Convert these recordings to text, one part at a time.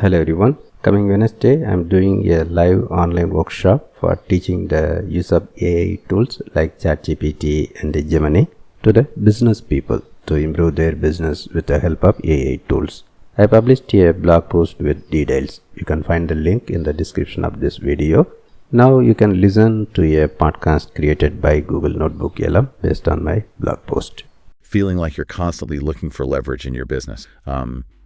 Hello everyone. Coming Wednesday, I'm doing a live online workshop for teaching the use of AI tools like ChatGPT and Gemini to the business people to improve their business with the help of AI tools. I published a blog post with details. You can find the link in the description of this video. Now you can listen to a podcast created by Google Notebook LM based on my blog post. Feeling like you're constantly looking for leverage in your business.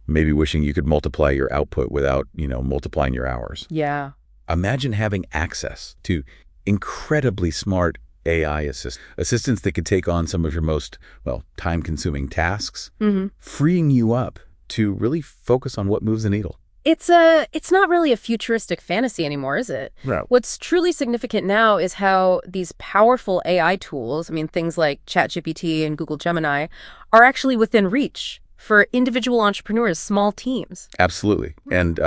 Maybe wishing you could multiply your output without, multiplying your hours. Yeah. Imagine having access to incredibly smart AI assistants that could take on some of your most, time-consuming tasks, freeing you up to really focus on what moves the needle. It's not really a futuristic fantasy anymore, is it? Right. What's truly significant now is how these powerful AI tools, things like ChatGPT and Google Gemini, are actually within reach for individual entrepreneurs, small teams. Absolutely. And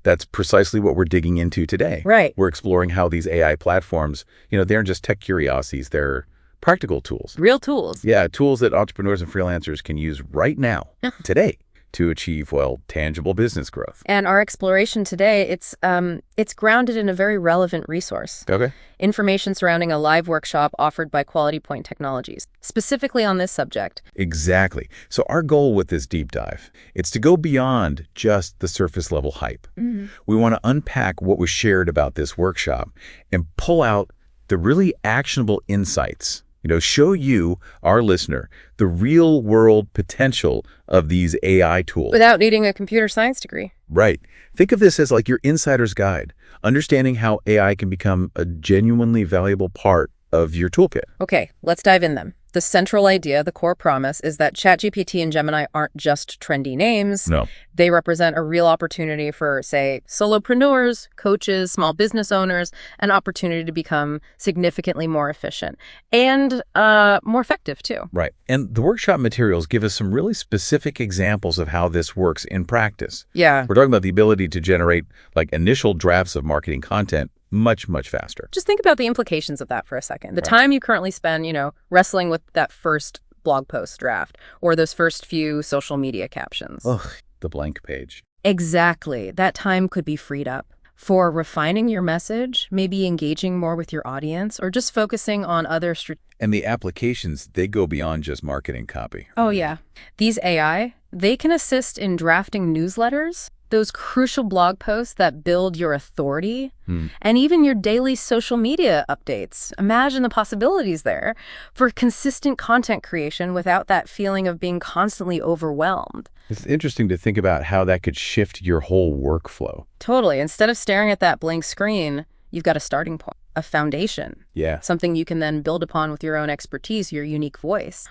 that's precisely what we're digging into today. Right. We're exploring how these AI platforms, they aren't just tech curiosities, they're practical tools. Real tools. Yeah, tools that entrepreneurs and freelancers can use right now, today, to achieve, tangible business growth. And our exploration today, it's grounded in a very relevant resource. Okay. Information surrounding a live workshop offered by Quality Point Technologies, specifically on this subject. Exactly. So our goal with this deep dive, it's to go beyond just the surface level hype. We want to unpack what was shared about this workshop and pull out the really actionable insights. Show you, our listener, the real world potential of these AI tools. Without needing a computer science degree. Right. Think of this as like your insider's guide, understanding how AI can become a genuinely valuable part of your toolkit. Okay, let's dive in then. The central idea, the core promise, is that ChatGPT and Gemini aren't just trendy names. No. They represent a real opportunity for, say, solopreneurs, coaches, small business owners, an opportunity to become significantly more efficient and more effective, too. Right. And the workshop materials give us some really specific examples of how this works in practice. Yeah. We're talking about the ability to generate initial drafts of marketing content much, much faster. Just think about the implications of that for a second. The time you currently spend, wrestling with that first blog post draft or those first few social media captions. Ugh, the blank page. Exactly. That time could be freed up for refining your message, maybe engaging more with your audience, or just focusing on other And the applications, they go beyond just marketing copy. Oh, yeah. These AI, they can assist in drafting newsletters, those crucial blog posts that build your authority, and even your daily social media updates. Imagine the possibilities there for consistent content creation without that feeling of being constantly overwhelmed. It's interesting to think about how that could shift your whole workflow. Totally. Instead of staring at that blank screen, you've got a starting point, a foundation. Yeah. Something you can then build upon with your own expertise, your unique voice.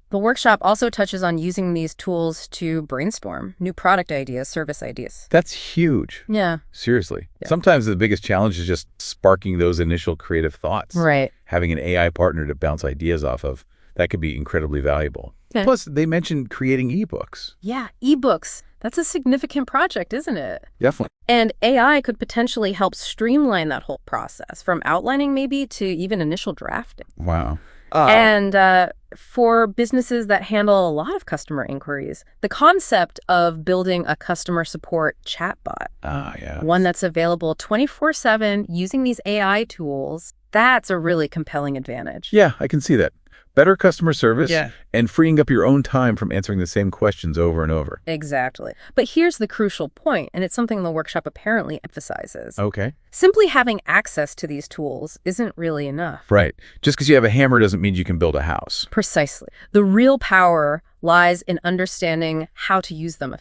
The workshop also touches on using these tools to brainstorm new product ideas, service ideas. That's huge. Yeah. Seriously. Yeah. Sometimes the biggest challenge is just sparking those initial creative thoughts. Right. Having an AI partner to bounce ideas off of, that could be incredibly valuable. Okay. Plus, they mentioned creating ebooks. Yeah, ebooks. That's a significant project, isn't it? Definitely. And AI could potentially help streamline that whole process, from outlining maybe to even initial drafting. Wow. And for businesses that handle a lot of customer inquiries, the concept of building a customer support chatbot, one that's available 24/7 using these AI tools, that's a really compelling advantage. Yeah, I can see that. Better customer service and freeing up your own time from answering the same questions over and over. Exactly. But here's the crucial point, and it's something the workshop apparently emphasizes. Okay. Simply having access to these tools isn't really enough. Right. Just because you have a hammer doesn't mean you can build a house. Precisely. The real power lies in understanding how to use them,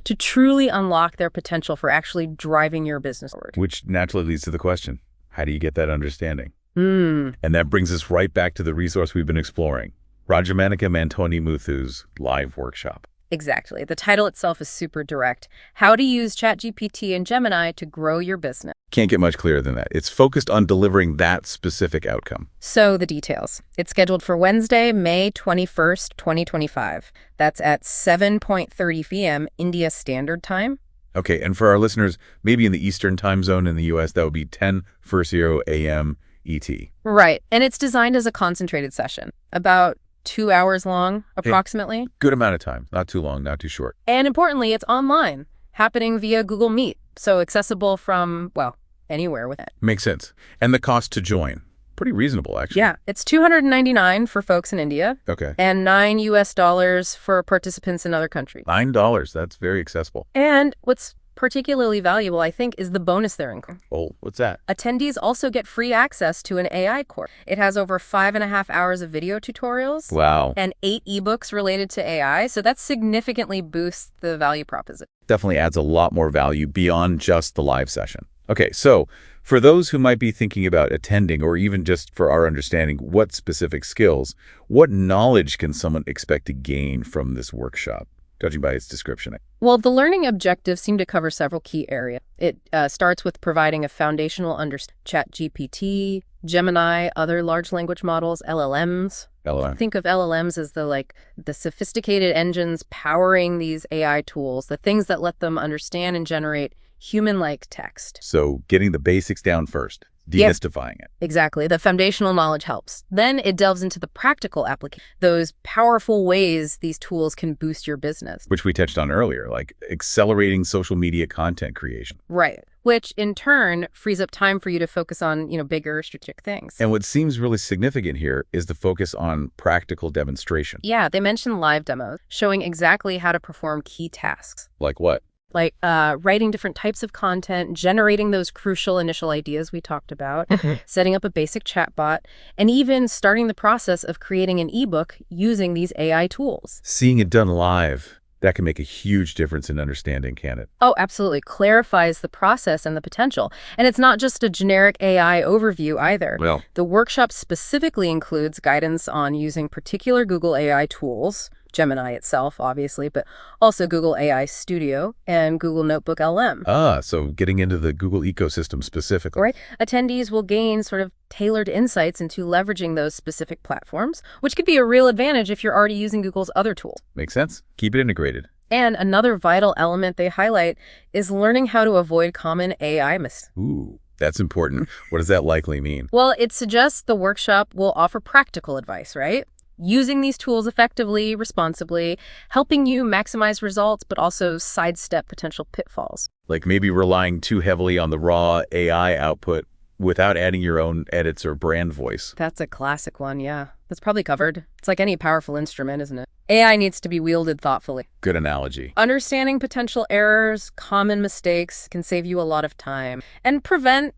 to truly unlock their potential for actually driving your business forward. Which naturally leads to the question, how do you get that understanding? And that brings us right back to the resource we've been exploring, Rajamanika Mantoni Muthu's live workshop. Exactly. The title itself is super direct. How to use ChatGPT and Gemini to grow your business. Can't get much clearer than that. It's focused on delivering that specific outcome. So the details. It's scheduled for Wednesday, May 21st, 2025. That's at 7:30 p.m. India Standard Time. Okay, and for our listeners, maybe in the Eastern time zone in the U.S., that would be 10:40 a.m. ET. Right. And it's designed as a concentrated session, about 2 hours long, approximately. Good amount of time. Not too long, not too short. And importantly, it's online. happening via Google Meet, so accessible from, well, anywhere with it. Makes sense. And the cost to join? Pretty reasonable, actually. Yeah, it's $299 for folks in India Okay. and $9 for participants in other countries. $9. That's very accessible. And what's particularly valuable, I think, is the bonus they're including. Oh, what's that? Attendees also get free access to an AI course. It has over 5.5 hours of video tutorials. Wow. And 8 ebooks related to AI, so that significantly boosts the value proposition. Definitely adds a lot more value beyond just the live session. Okay, so for those who might be thinking about attending, or even just for our understanding, what specific skills, what knowledge can someone expect to gain from this workshop, judging by its description? Well, the learning objectives seem to cover several key areas. It starts with providing a foundational understanding. ChatGPT, Gemini, other large language models, LLMs. LLM. Think of LLMs as the sophisticated engines powering these AI tools, the things that let them understand and generate human-like text. So getting the basics down first, demystifying it. Exactly. The foundational knowledge helps. Then it delves into the practical application, those powerful ways these tools can boost your business. Which we touched on earlier, like accelerating social media content creation. Right. Which in turn frees up time for you to focus on, bigger strategic things. And what seems really significant here is the focus on practical demonstration. Yeah, they mentioned live demos, showing exactly how to perform key tasks. Like what? Like writing different types of content, generating those crucial initial ideas we talked about, setting up a basic chatbot, and even starting the process of creating an ebook using these AI tools. Seeing it done live, that can make a huge difference in understanding, can it? Oh, absolutely. Clarifies the process and the potential. And it's not just a generic AI overview either. Well, the workshop specifically includes guidance on using particular Google AI tools, Gemini itself, obviously, but also Google AI Studio and Google Notebook LM. So getting into the Google ecosystem specifically. Right. Attendees will gain sort of tailored insights into leveraging those specific platforms, which could be a real advantage if you're already using Google's other tools. Makes sense. Keep it integrated. And another vital element they highlight is learning how to avoid common AI mistakes. Ooh, that's important. What does that likely mean? Well, it suggests the workshop will offer practical advice, right? Using these tools effectively, responsibly, helping you maximize results, but also sidestep potential pitfalls. Like maybe relying too heavily on the raw AI output without adding your own edits or brand voice. That's a classic one, yeah. That's probably covered. It's like any powerful instrument, isn't it? AI needs to be wielded thoughtfully. Good analogy. Understanding potential errors, common mistakes can save you a lot of time and prevent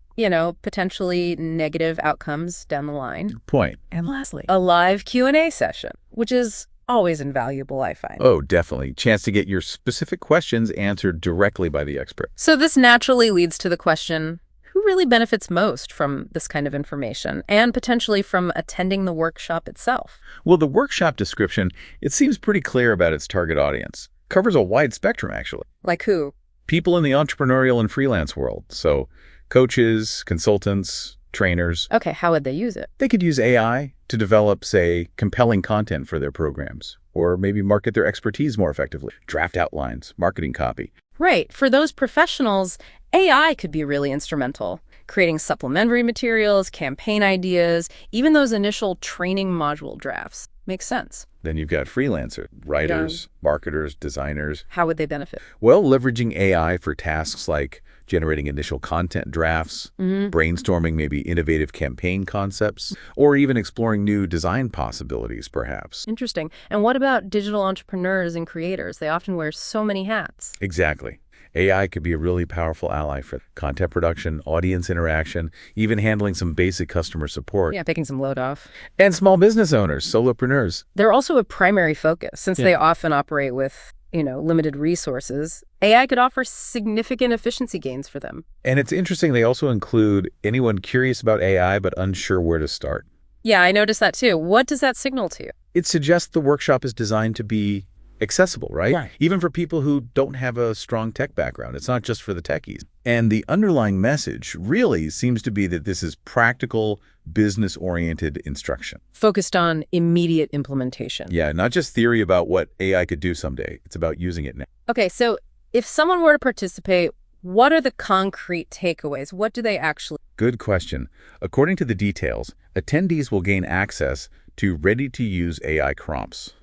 potentially negative outcomes down the line. Good point. And lastly, a live Q&A session, which is always invaluable, I find. Oh, definitely. Chance to get your specific questions answered directly by the expert. So this naturally leads to the question, who really benefits most from this kind of information and potentially from attending the workshop itself? Well, the workshop description, it seems pretty clear about its target audience. Covers a wide spectrum, actually. Like who? People in the entrepreneurial and freelance world. So coaches, consultants, trainers. Okay, how would they use it? They could use AI to develop, say, compelling content for their programs, or maybe market their expertise more effectively, draft outlines, marketing copy. Right. For those professionals, AI could be really instrumental, creating supplementary materials, campaign ideas, even those initial training module drafts. Makes sense. Then you've got freelancers, writers, marketers, designers. How would they benefit? Well, leveraging AI for tasks like generating initial content drafts, brainstorming maybe innovative campaign concepts, or even exploring new design possibilities, perhaps. Interesting. And what about digital entrepreneurs and creators? They often wear so many hats. Exactly. AI could be a really powerful ally for content production, audience interaction, even handling some basic customer support. Yeah, taking some load off. And small business owners, solopreneurs. They're also a primary focus since they often operate with, limited resources. AI could offer significant efficiency gains for them. And it's interesting, they also include anyone curious about AI but unsure where to start. Yeah, I noticed that too. What does that signal to you? It suggests the workshop is designed to be accessible, right? Right. Even for people who don't have a strong tech background. It's not just for the techies. And the underlying message really seems to be that this is practical, business-oriented instruction. Focused on immediate implementation. Yeah, not just theory about what AI could do someday. It's about using it now. Okay, so if someone were to participate, what are the concrete takeaways? What do they actually... Good question. According to the details, attendees will gain access to ready-to-use AI prompts.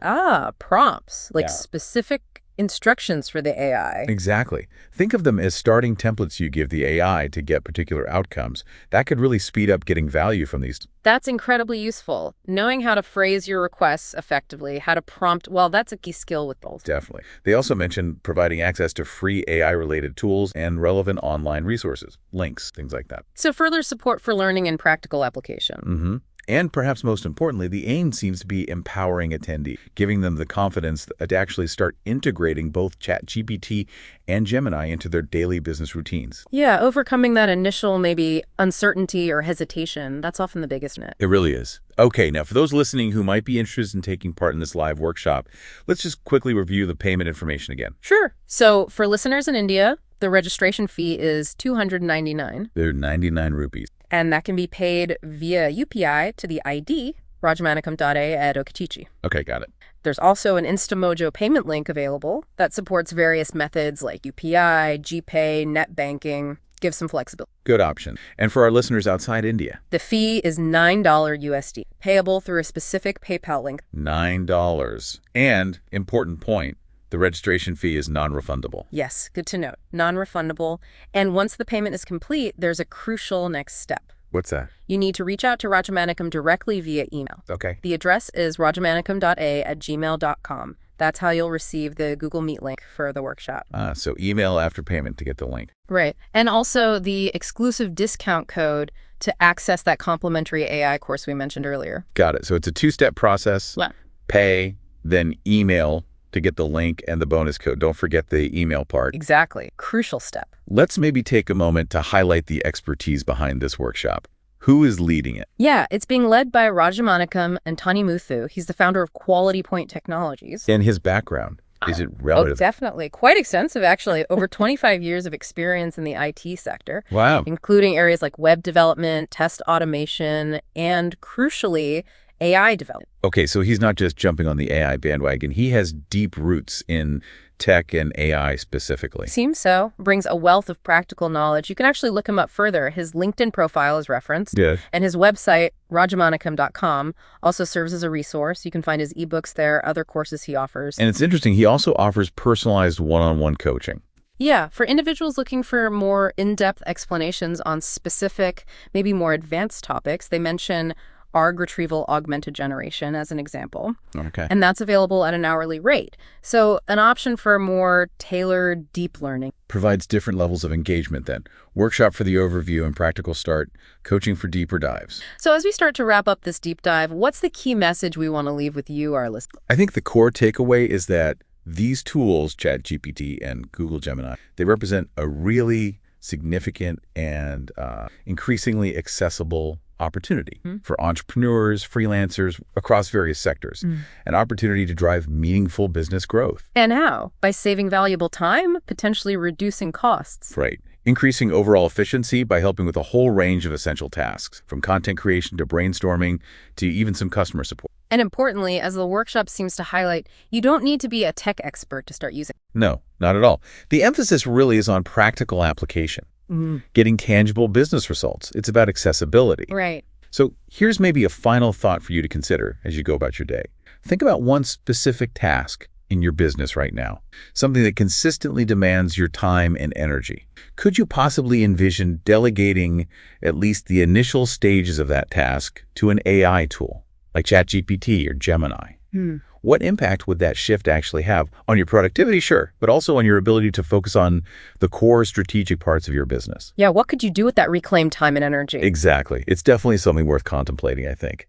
Prompts, like Yeah. specific instructions for the AI. Exactly. Think of them as starting templates you give the AI to get particular outcomes. That could really speed up getting value from these. That's incredibly useful. Knowing how to phrase your requests effectively, how to prompt, well, that's a key skill with both. Definitely. They also mentioned providing access to free AI-related tools and relevant online resources, links, things like that. So further support for learning and practical application. And perhaps most importantly, the aim seems to be empowering attendees, giving them the confidence to actually start integrating both ChatGPT and Gemini into their daily business routines. Yeah, overcoming that initial maybe uncertainty or hesitation, that's often the biggest net. It really is. Okay, now for those listening who might be interested in taking part in this live workshop, let's just quickly review the payment information again. Sure. So for listeners in India, the registration fee is $299. They're 99 rupees. And that can be paid via UPI to the ID, rajamanikam.a at Okichichi. Okay, got it. There's also an Instamojo payment link available that supports various methods like UPI, GPay, net banking, gives some flexibility. Good option. And for our listeners outside India? The fee is $9 USD, payable through a specific PayPal link. $9. And, important point, the registration fee is non-refundable. Yes, good to note. Non-refundable. And once the payment is complete, there's a crucial next step. What's that? You need to reach out to Rajamanikam directly via email. Okay. The address is rajamanikam.a at gmail.com. That's how you'll receive the Google Meet link for the workshop. So email after payment to get the link. Right. And also the exclusive discount code to access that complimentary AI course we mentioned earlier. Got it. So it's a two-step process. Yeah. Pay, then email to get the link and the bonus code. Don't forget the email part. Exactly. Crucial step. Let's maybe take a moment to highlight the expertise behind this workshop. Who is leading it? Yeah, it's being led by Rajamanikam and Tani Muthu. He's the founder of Quality Point Technologies. And his background. Is it relative? Oh, definitely. Quite extensive, actually. Over 25 years of experience in the IT sector. Wow. Including areas like web development, test automation, and crucially, AI development. Okay, so he's not just jumping on the AI bandwagon. He has deep roots in tech and AI specifically. Seems so. Brings a wealth of practical knowledge. You can actually look him up further. His LinkedIn profile is referenced. Yeah. And his website, rajamanikam.com, also serves as a resource. You can find his ebooks there, other courses he offers. And it's interesting, he also offers personalized one-on-one coaching. Yeah, for individuals looking for more in-depth explanations on specific, maybe more advanced topics, they mention ARG retrieval augmented generation as an example. Okay. And that's available at an hourly rate. So an option for more tailored deep learning. Provides different levels of engagement then. Workshop for the overview and practical start, coaching for deeper dives. So as we start to wrap up this deep dive, what's the key message we want to leave with you, our listeners? I think the core takeaway is that these tools, ChatGPT and Google Gemini, they represent a really significant and increasingly accessible opportunity for entrepreneurs, freelancers across various sectors, an opportunity to drive meaningful business growth. And how? By saving valuable time, potentially reducing costs. Right. Increasing overall efficiency by helping with a whole range of essential tasks, from content creation to brainstorming to even some customer support. And importantly, as the workshop seems to highlight, you don't need to be a tech expert to start using it. No, not at all. The emphasis really is on practical application. Getting tangible business results. It's about accessibility. Right. So here's maybe a final thought for you to consider as you go about your day. Think about one specific task in your business right now, something that consistently demands your time and energy. Could you possibly envision delegating at least the initial stages of that task to an AI tool like ChatGPT or Gemini? What impact would that shift actually have on your productivity? Sure, but also on your ability to focus on the core strategic parts of your business. Yeah, what could you do with that reclaimed time and energy? Exactly. It's definitely something worth contemplating, I think.